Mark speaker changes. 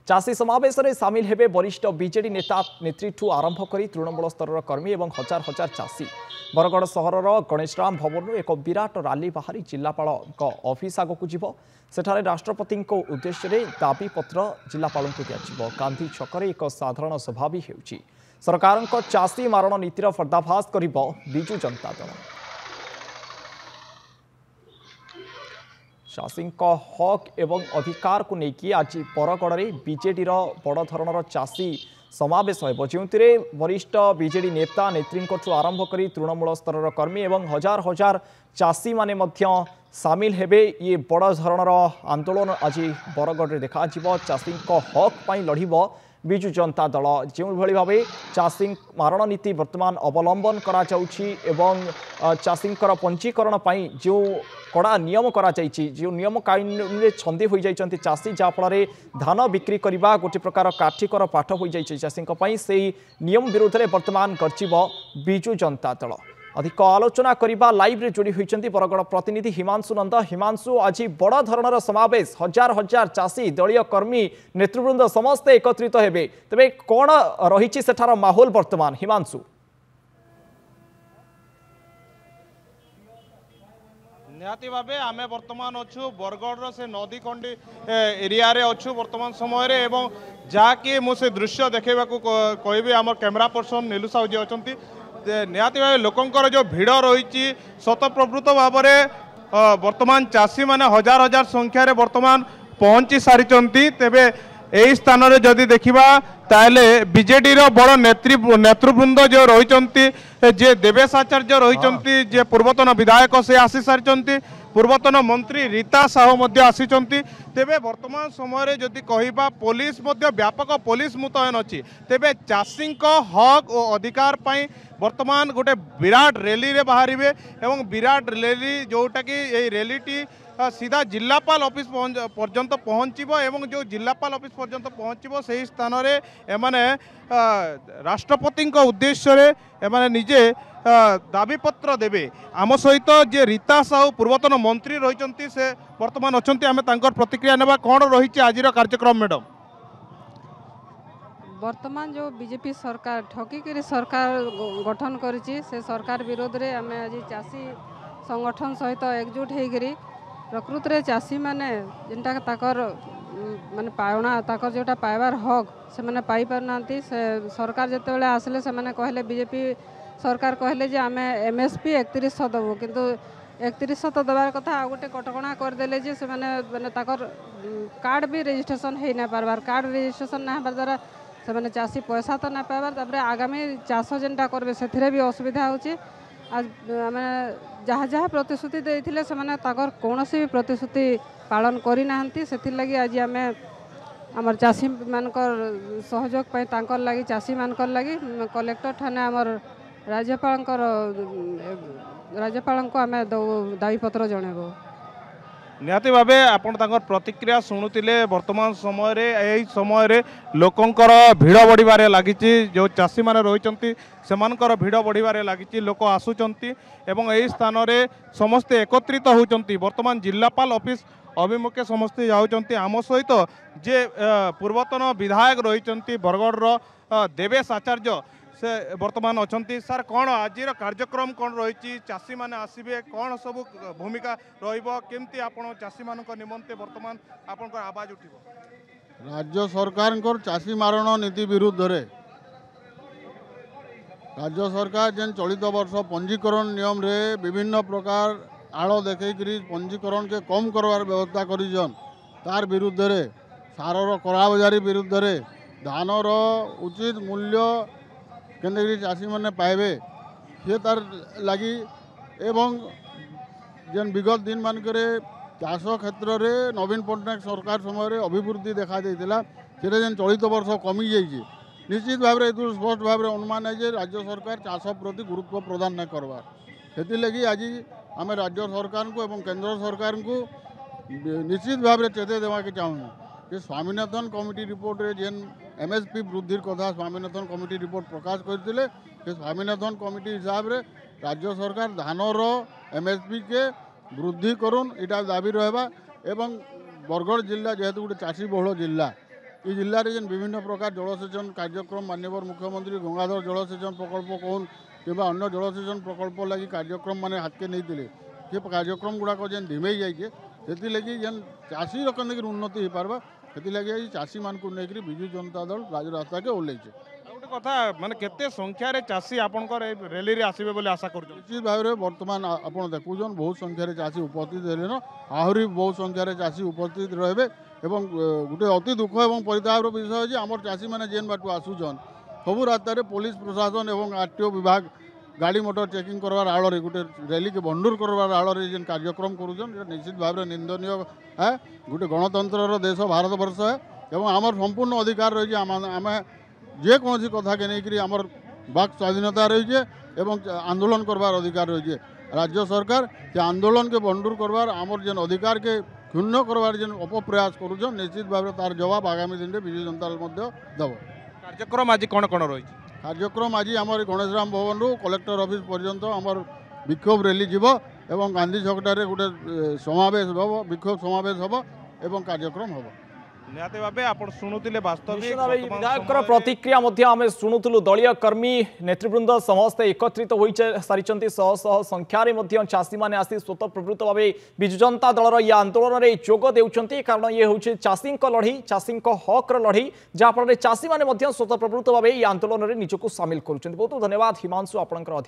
Speaker 1: चाषी समावेश में सामिल हेबे वरिष्ठ बीजेडी नेता नेत्री आरंभ कर तृणमूल स्तर कर्मी और हजार हजार चाषी। बरगढ़ सहर गणेशराम भवन एक विराट रैली बाहरी जिलापाल ऑफिस आगक जीव। सेठारे राष्ट्रपति उद्देश्य दाबीपत्र जिलापाल को दिया। गांधी छकरे एक साधारण सभा भी होउछि। सरकार चाषी मारण नीतिर पर्दाफाश कर बिजु जनता दल। चाषी हक एवं अधिकार को लेकिन आज बरगढ़ में बीजेडी बड़ धरणर चाषी समावेश हो, जो वरिष्ठ बीजेडी नेता नेत्री आरंभ कर तृणमूल स्तर कर्मी और हजार हजार चाषी माने सामिल हेबे। ये बड़ धरणर आंदोलन आज बरगढ़ में देखा। चाषी हक पर लड़ब बिजु जनता दल। जो भाव चाषी मारण नीति वर्तमान अवलंबन करा चाषी पंजीकरण जो कड़ा नियम करा जो नियम कानून छंदी हो जाती चाषी जहाँफल धान बिक्री करने गोटे प्रकार काठिकर पाठ हो जाती चाषी से नियम विरोध में वर्तमान गर्जिब बिजु जनता दल। अधिक आलोचना करने लाइव रे जोड़ी होती बरगढ़ प्रतिनिधि हिमांशु नंद। हिमांशु, आज बड़ धरणर समावेश हजार हजार चाषी दलीय कर्मी नेतृवृंद समस्ते एकत्रित हेबे, तेबे कौन रही सेठार माहौल वर्तमान? हिमांशु,
Speaker 2: निहाती भावे आमे वर्तमान अच्छु बरगढ़ से नदी कंडी एरिया रे अच्छु वर्तमान समय रे एवं जाकि मुझे दृश्य देखा कहबी आम कैमेरा पर्सन नीलू साहू जी अच्छा निहाती भाव लोकंर जो भिड़ रही शतप्रभृत भाव में वर्तमान चाषी मैंने हजार हजार संख्यार वर्तमान पहुंची सारी। तेबे यही स्थान में जदि देखा ताले बीजेडी बड़ नेतृवृंद जो रही जे देवेश आचार्य रही जे पूर्वतन विधायक से आसी सारी, पूर्वतन मंत्री रीता साहू आसी। तेबे वर्तमान समय जदि कहबा पुलिस व्यापक पुलिस मुतयन अच्छी। तेबे चाषी हक और अधिकार पाई वर्तमान गोटे विराट रैली रे बाहर एवं विराट रैली जोटा कि यही रैलीटी सीधा जिलापाल ऑफिस पर्यंत पहुँचब एवं जो जिलापाल ऑफिस पर्यंत पहुँचब से स्थान रे एमाने राष्ट्रपति उद्देश्य रे एमाने निजे दाबीपत्र देवे। आम सहित जे रीता साहू पूर्वतन मंत्री रही से वर्तमान अच्छा आम प्रतिक्रिया नेबा कौन रही आज कार्यक्रम मैडम?
Speaker 3: वर्तमान जो बीजेपी सरकार ठकिकी सरकार गठन करिछि से सरकार विरोध रे आम आज चाषी संगठन सहित एकजुट होकर प्रकृत रे चाषी माने जेनटा ताकर माने पावना ताकर जोटा पाइबार हक से माने पाई पारनांती। से सरकार जेतेबेले आसले से माने कहले बीजेपी सरकार कहले जे आम एमएसपी 3100 देबू, किंतु 3100 देवार कथा आ गोटे कटकणा करदेले जे से माने ताकर कार्ड भी रजिस्ट्रेशन हो ना पारबार। कार्ड रजिस्ट्रेशन ना होबार द्वारा से माने चाषी पैसा तो ना पाइबार, तापर आगामी चाष जेनटा करबे सेथिरे भी असुविधा होची। आज आम जहाँ जहाँ प्रतिश्रुति देइथिले से माने ताकर कौनसी भी प्रतिश्रुति पालन करि नाहंती। सेथिर लगी आज आम आमर चाषी मानकर सहयोग पाई तांकर लगी चाषी मानकर लगी कलेक्टर ठाने आमर राज्यपाल को आम दाबीपत्र जनइबो।
Speaker 2: निहाती भावे आपण तांकर प्रतिक्रिया शुणुतिले। वर्तमान समय रे यही समय रे लोकंकर भिड़ बढ़िबारे लागिछि। जो चाषी माने रहिचंती सेमानकर भिड़ बढ़िबारे लागिछि। लोक आसुचंती एवं यही स्थान रे समस्ते एकत्रित होउचंती। वर्तमान जिलापाल ऑफिस अभिमुखे समस्ते जाउचंती। आम सहित जे पूर्वतन विधायक रहिचंती बरगढ़ देवेश आचार्य से वर्तमान अच्छा। सर कौन आज कार्यक्रम कौन रही चाषी माने आसबे कौन सब भूमिका रमती आपण चाषी मान निमंते वर्तमान आपण आवाज उठिब?
Speaker 4: राज्य सरकार चाषी मारण नीति विरुद्ध रे राज्य सरकार जेन चलित वर्ष पंजीकरण नियम रे विभिन्न प्रकार आड़ देखी पंजीकरण के कम करवार व्यवस्था करिजन तार विरुद्ध रे सारर कलाबजारी विरुद्ध रे धानर उचित मूल्य केन्द्र चाषी मैंने पाइबे ये तार लगी एवं जेन विगत दिन मानक चाष क्षेत्र में नवीन पट्टनायक सरकार समय अभिवृद्धि देखा देता से जेन चलित वर्ष कमी जाइए निश्चित भाव में स्पष्ट भाव में अनुमान है राज्य सरकार चाष प्रति गुरुत्व प्रदान नहीं करवार। से लगी आज आम राज्य सरकार को एवं केंद्र सरकार को निश्चित भाव में चेते देवाके चाहूँ कि स्वामीनाथन कमिटी रिपोर्ट रे जेन एमएसपी वृद्धि कथा स्वामीनाथन कमिटी रिपोर्ट प्रकाश करते स्वामीनाथन कमिटी हिसाब रे राज्य सरकार धानर एमएसपी के वृद्धि करुन इटा दाबी रहा एवं बरगढ़ जिला जेहेतु गोटे चाषी बहुल जिला এই जिले में विभिन्न प्रकार जलसेचन कार्यक्रम माननीय मुख्यमंत्री गंगाधर जलसेचन प्रकल्प कौन कि अन्य जलसेचन प्रकल्प लगी कार्यक्रम मैंने हाथ के नहीं थे ये कार्यक्रम गुड़ाक जेन ढिमेई जाइए से लगी जेन चाषी कने उन्नति हो पार्बा से लगी चाषी मान को लेकर विजु जनता दल राजरास्ता के ओह्लैचे
Speaker 2: गोटे कथा माने केते संख्यार चाषी आपंकर रैली रे आसबे बोली आशा कर
Speaker 4: निश्चित भाव में बर्तमान आप देखुन बहुत संख्यार चाषी उपस्थित हेन आहरी बहुत संख्यार चाषी उपस्थित रहे एवं गोटे अति दुख और परितापर विषय है आम चाषी मैंने जेन बाटू आसुचन सबू रास्तार पुलिस प्रशासन और आरटीओ विभाग गाड़ी मोटर चेकिंग करवार आड़ गोटे रैली के भंडूर करवार आड़ जेन कार्यक्रम करुचन निश्चित भाव में निंदनीय है गोटे गणतंत्र देश भारत वर्ष है एवं आमर संपूर्ण अधिकार रही आम जेकोसी कथा के नहीं आमर वाक स्वाधीनता रही है एवं आंदोलन करवार अधिकार रही है राज्य सरकार से आंदोलन के भंडूर करवार आमर जेन अधिकार के क्षुण्ण करवार जेन अपप्रयास करुचन निश्चित भाव तार जवाब आगामी दिन में विजु जनता दल दब
Speaker 2: कार्यक्रम आज कौन कौन रही
Speaker 4: कार्यक्रम आज आम गणेशराम भवन रु कलेक्टर ऑफिस पर्यंत आमर विक्षोभ रैली जीव एवं गांधी छकटार गोटे समावेश हम विक्षोभ समावेश हम एवं कार्यक्रम हम
Speaker 2: निहाती भावे आपण शुणुतिले वास्तविक
Speaker 1: विधायक प्रतिक्रिया आम शुणुलु दलीय कर्मी नेतृवृंद समस्ते एकत्रित हो सारी शह शह संख्यार चाषी मैंने आसी स्वतःप्रवृत्त भाव विजु जनता दलर ये आंदोलन में जोग देउछंती कारण ये हूँ चाषी लड़ई चाषी हक्र लड़ई जहाँफल चाषी मैंने स्वतःप्रवृत्त भाव ये आंदोलन में निजक सामिल करुँच बहुत धन्यवाद हिमांशु आपंकर